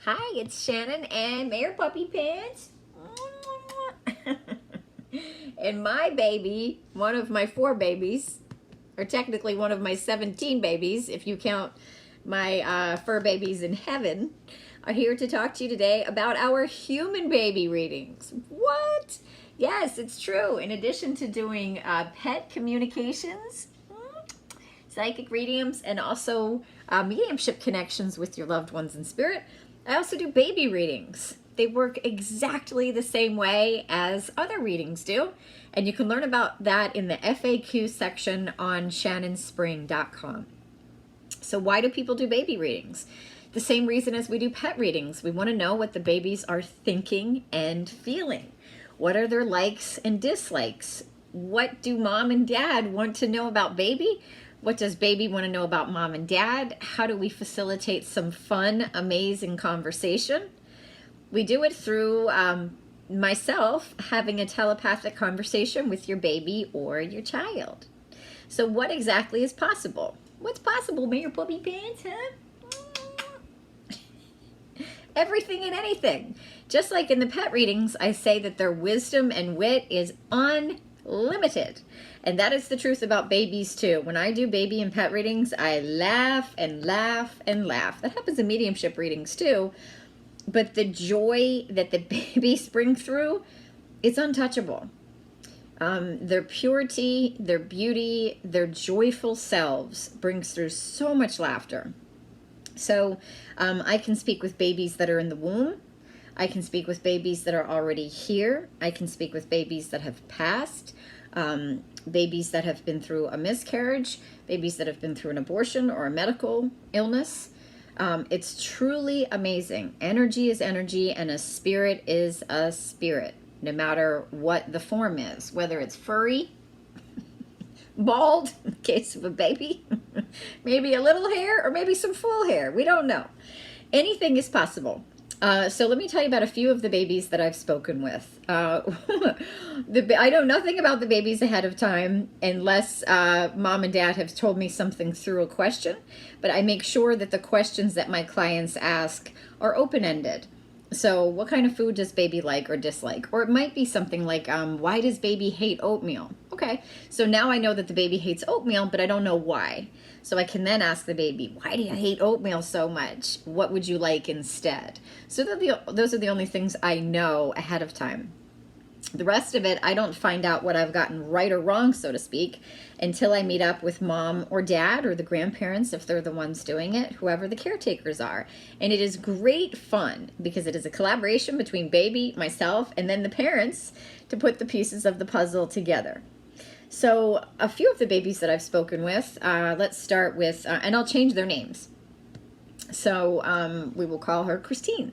Hi, it's Shannon and Mayor Puppy Pants. And my baby, one of my 4 babies, or technically one of my 17 babies, if you count my fur babies in heaven, are here to talk to you today about our human baby readings. What? Yes, it's true. In addition to doing pet communications, psychic readings, and also mediumship connections with your loved ones in spirit, I also do baby readings. They work exactly the same way as other readings do, and you can learn about that in the FAQ section on shannonspring.com. So why do people do baby readings? The same reason as we do pet readings. We want to know what the babies are thinking and feeling. What are their likes and dislikes? What do mom and dad want to know about baby? What does baby want to know about mom and dad? How do we facilitate some fun, amazing conversation? We do it through myself having a telepathic conversation with your baby or your child. So what exactly is possible? What's possible, Mayor Puppy Pants, huh? Everything and anything. Just like in the pet readings, I say that their wisdom and wit is unlimited. And that is the truth about babies too. When I do baby and pet readings, I laugh and laugh and laugh. That happens in mediumship readings too. But the joy that the babies bring through, it's untouchable. Their purity, their beauty, their joyful selves brings through so much laughter. So I can speak with babies that are in the womb. I can speak with babies that are already here. I can speak with babies that have passed, babies that have been through a miscarriage, babies that have been through an abortion or a medical illness. It's truly amazing. Energy is energy, and a spirit is a spirit, no matter what the form is, whether it's furry, bald, in the case of a baby, maybe a little hair, or maybe some full hair. We don't know. Anything is possible. So let me tell you about a few of the babies that I've spoken with. I know nothing about the babies ahead of time unless mom and dad have told me something through a question, but I make sure that the questions that my clients ask are open-ended. So what kind of food does baby like or dislike? Or it might be something like, why does baby hate oatmeal? Okay, so now I know that the baby hates oatmeal, but I don't know why. So I can then ask the baby, why do you hate oatmeal so much? What would you like instead? So those are the only things I know ahead of time. The rest of it, I don't find out what I've gotten right or wrong, so to speak, until I meet up with mom or dad or the grandparents, if they're the ones doing it, whoever the caretakers are. And it is great fun because it is a collaboration between baby, myself, and then the parents to put the pieces of the puzzle together. So a few of the babies that I've spoken with, let's start with, and I'll change their names. So we will call her Christine.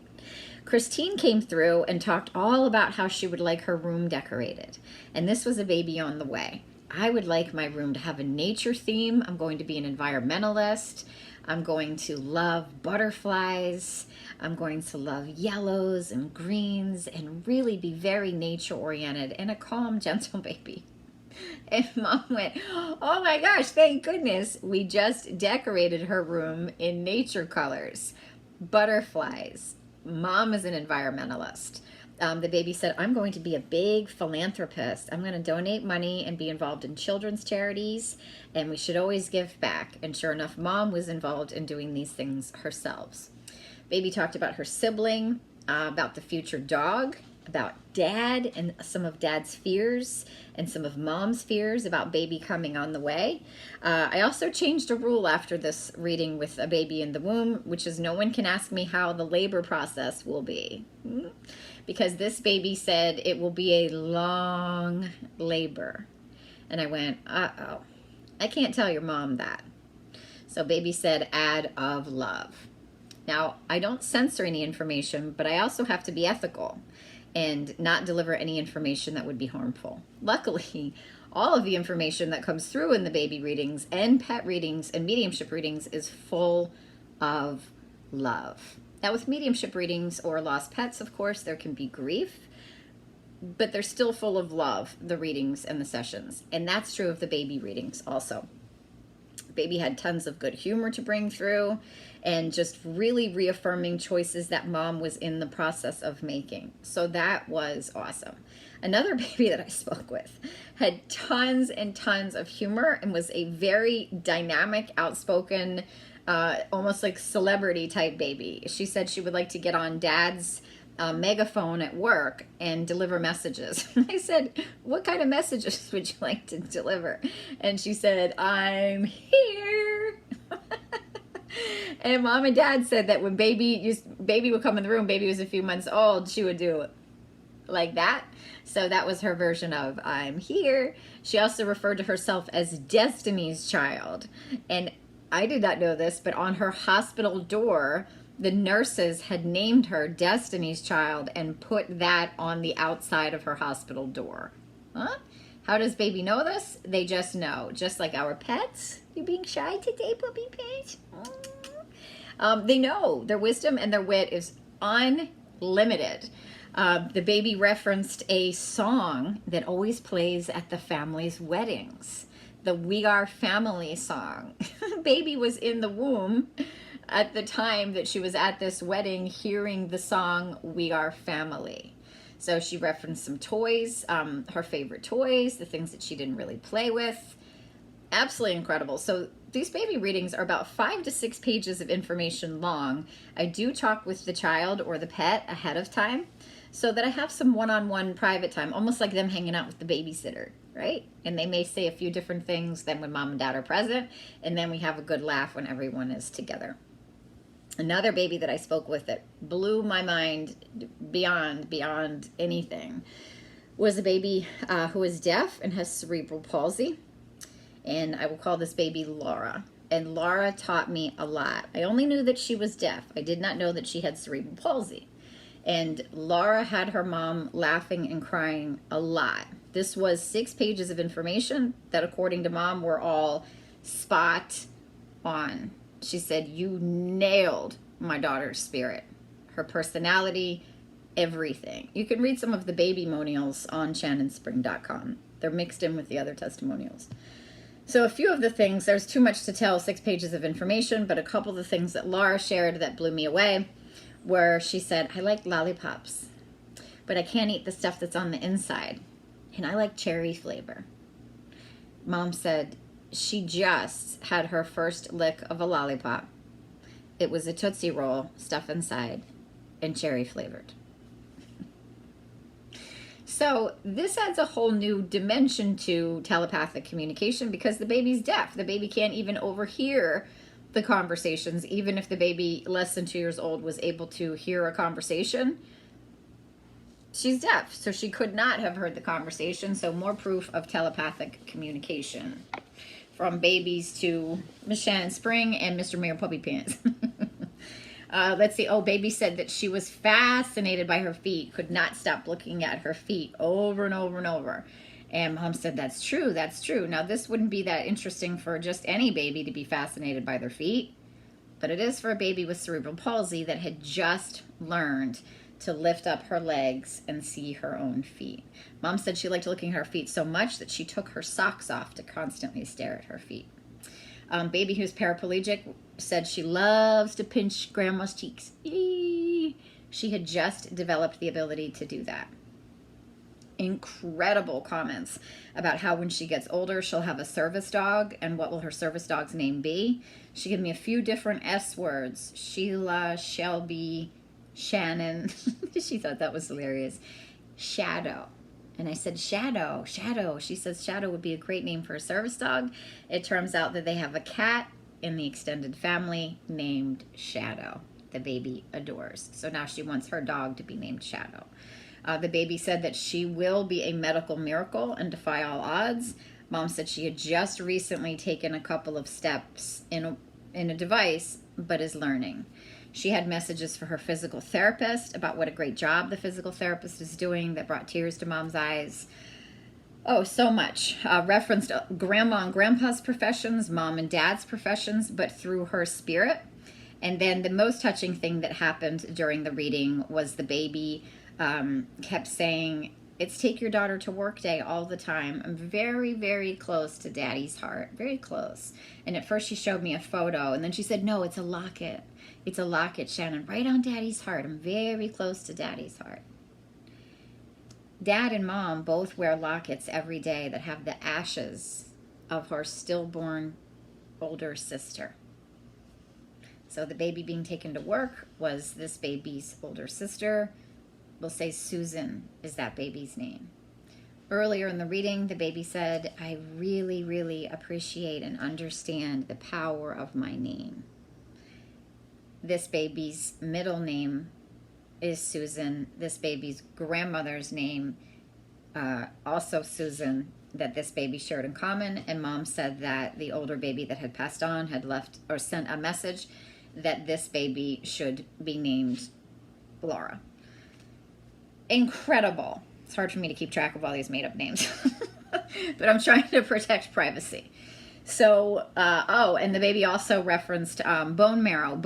Christine came through and talked all about how she would like her room decorated. And this was a baby on the way. I would like my room to have a nature theme. I'm going to be an environmentalist. I'm going to love butterflies. I'm going to love yellows and greens and really be very nature oriented and a calm, gentle baby. And mom went, oh my gosh, thank goodness. We just decorated her room in nature colors, butterflies. Mom is an environmentalist. The baby said, I'm going to be a big philanthropist. I'm going to donate money and be involved in children's charities, and we should always give back. And sure enough, mom was involved in doing these things herself. Baby talked about her sibling, about the future dog, about dad and some of dad's fears and some of mom's fears about baby coming on the way. I also changed a rule after this reading with a baby in the womb, which is no one can ask me how the labor process will be. Because this baby said it will be a long labor. And I went, uh-oh, I can't tell your mom that. So baby said, add of love. Now, I don't censor any information, but I also have to be ethical and not deliver any information that would be harmful. Luckily, all of the information that comes through in the baby readings and pet readings and mediumship readings is full of love. Now with mediumship readings or lost pets, of course, there can be grief, but they're still full of love, the readings and the sessions. And that's true of the baby readings also. The baby had tons of good humor to bring through and just really reaffirming choices that mom was in the process of making. So that was awesome. Another baby that I spoke with had tons and tons of humor and was a very dynamic, outspoken, almost like celebrity type baby. She said she would like to get on dad's megaphone at work and deliver messages. I said, what kind of messages would you like to deliver? And she said, I'm here. And mom and dad said that when baby would come in the room, baby was a few months old, she would do it like that. So that was her version of I'm here. She also referred to herself as Destiny's Child. And I did not know this, but on her hospital door, the nurses had named her Destiny's Child and put that on the outside of her hospital door. Huh? How does baby know this? They just know. Just like our pets. You being shy today, puppy pet? They know. Their wisdom and their wit is unlimited. The baby referenced a song that always plays at the family's weddings. The We Are Family song. Baby was in the womb at the time that she was at this wedding hearing the song We Are Family. So she referenced some toys, her favorite toys, the things that she didn't really play with. Absolutely incredible. So these baby readings are about 5 to 6 pages of information long. I do talk with the child or the pet ahead of time so that I have some one-on-one private time, almost like them hanging out with the babysitter, right? And they may say a few different things than when mom and dad are present, and then we have a good laugh when everyone is together. Another baby that I spoke with that blew my mind beyond anything was a baby who is deaf and has cerebral palsy. And I will call this baby Laura. And Laura taught me a lot. I only knew that she was deaf. I did not know that she had cerebral palsy. And Laura had her mom laughing and crying a lot. This was 6 pages of information that, according to mom, were all spot on. She said, you nailed my daughter's spirit, her personality, everything. You can read some of the babymonials on shannonspring.com. They're mixed in with the other testimonials. So a few of the things, there's too much to tell, 6 pages of information, but a couple of the things that Laura shared that blew me away were she said, I like lollipops, but I can't eat the stuff that's on the inside. And I like cherry flavor. Mom said she just had her first lick of a lollipop. It was a Tootsie Roll, stuff inside, and cherry flavored. So this adds a whole new dimension to telepathic communication because the baby's deaf. The baby can't even overhear the conversations, even if the baby less than 2 years old was able to hear a conversation. She's deaf, so she could not have heard the conversation. So more proof of telepathic communication from babies to Miss Shannon Spring and Mr. Mayor Puppy Pants. Let's see. Oh, baby said that she was fascinated by her feet, could not stop looking at her feet over and over and over. And mom said, that's true, that's true. Now, this wouldn't be that interesting for just any baby to be fascinated by their feet, but it is for a baby with cerebral palsy that had just learned to lift up her legs and see her own feet. Mom said she liked looking at her feet so much that she took her socks off to constantly stare at her feet. Baby who's paraplegic said she loves to pinch grandma's cheeks. Eee! She had just developed the ability to do that. Incredible comments about how when she gets older, she'll have a service dog, and what will her service dog's name be? She gave me a few different S words. Sheila, Shelby, Shannon. She thought that was hilarious. Shadow. And I said, Shadow, Shadow. She says Shadow would be a great name for a service dog. It turns out that they have a cat in the extended family named Shadow. The baby adores. So now she wants her dog to be named Shadow. The baby said that she will be a medical miracle and defy all odds. Mom said she had just recently taken a couple of steps in a device, but is learning. She had messages for her physical therapist about what a great job the physical therapist is doing that brought tears to mom's eyes. Oh, so much. Referenced grandma and grandpa's professions, mom and dad's professions, but through her spirit. And then the most touching thing that happened during the reading was the baby kept saying, It's take your daughter to work day all the time. I'm very, very close to Daddy's heart. Very close. And at first she showed me a photo, and then she said, no, it's a locket. It's a locket, Shannon, right on Daddy's heart. I'm very close to Daddy's heart. Dad and Mom both wear lockets every day that have the ashes of her stillborn older sister. So the baby being taken to work was this baby's older sister. We'll say Susan is that baby's name. Earlier in the reading, the baby said, I really, really appreciate and understand the power of my name. This baby's middle name is Susan. This baby's grandmother's name, also Susan, that this baby shared in common. And Mom said that the older baby that had passed on had left or sent a message that this baby should be named Laura. Incredible. It's hard for me to keep track of all these made-up names, but I'm trying to protect privacy. So, and the baby also referenced bone marrow,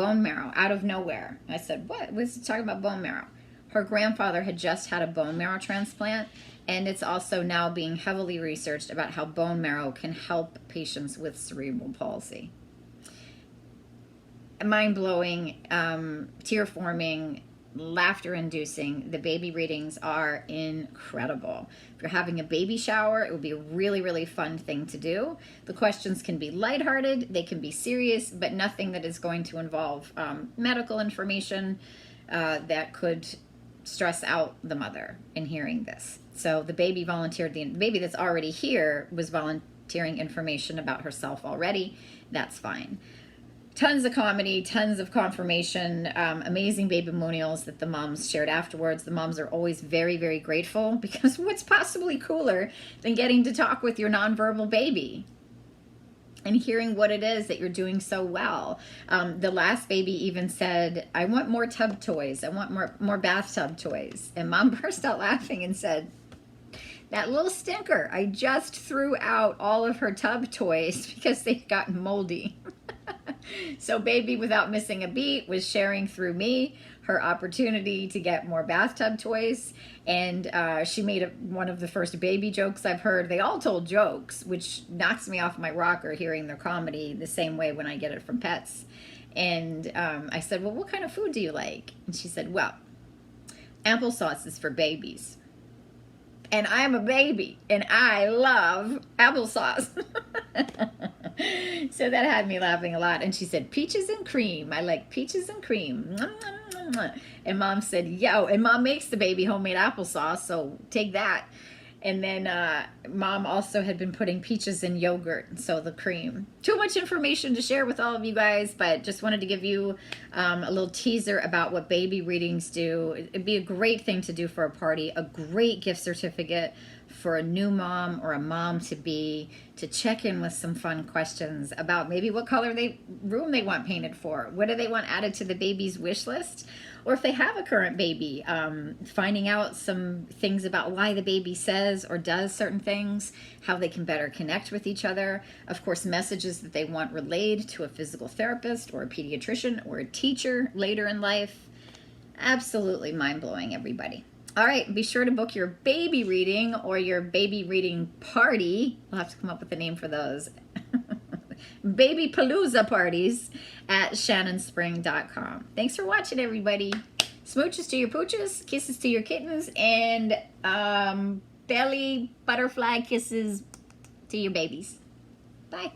out of nowhere. I said, what? Was talking about bone marrow. Her grandfather had just had a bone marrow transplant, and it's also now being heavily researched about how bone marrow can help patients with cerebral palsy. Mind-blowing, tear-forming, laughter-inducing. The baby readings are incredible. If you're having a baby shower, it would be a really, really fun thing to do. The questions can be lighthearted, they can be serious, but nothing that is going to involve medical information that could stress out the mother in hearing this. So the baby volunteered, the baby that's already here was volunteering information about herself already. That's fine. Tons of comedy, tons of confirmation, amazing babymonials that the moms shared afterwards. The moms are always very, very grateful, because what's possibly cooler than getting to talk with your nonverbal baby and hearing what it is that you're doing so well. The last baby even said, I want more tub toys. I want more bathtub toys. And Mom burst out laughing and said, that little stinker, I just threw out all of her tub toys because they've gotten moldy. So baby, without missing a beat, was sharing through me her opportunity to get more bathtub toys. And she made one of the first baby jokes I've heard. They all told jokes, which knocks me off my rocker hearing their comedy the same way when I get it from pets. And I said, well, what kind of food do you like? And she said, well, applesauce is for babies. And I'm a baby, and I love applesauce. So that had me laughing a lot. And she said, peaches and cream. I like peaches and cream. And Mom said, yo. And Mom makes the baby homemade applesauce, so take that. And then Mom also had been putting peaches in yogurt, so the cream. Too much information to share with all of you guys, but just wanted to give you a little teaser about what baby readings do. It'd be a great thing to do for a party, a great gift certificate for a new mom or a mom-to-be to check in with some fun questions about maybe what color room they want painted for. What do they want added to the baby's wish list? Or if they have a current baby, finding out some things about why the baby says or does certain things, how they can better connect with each other. Of course, messages that they want relayed to a physical therapist or a pediatrician or a teacher later in life. Absolutely mind-blowing, everybody. All right, be sure to book your baby reading or your baby reading party. We'll have to come up with a name for those. Baby Palooza parties at shannonspring.com. Thanks for watching, everybody. Smooches to your pooches, kisses to your kittens, and belly butterfly kisses to your babies. Bye.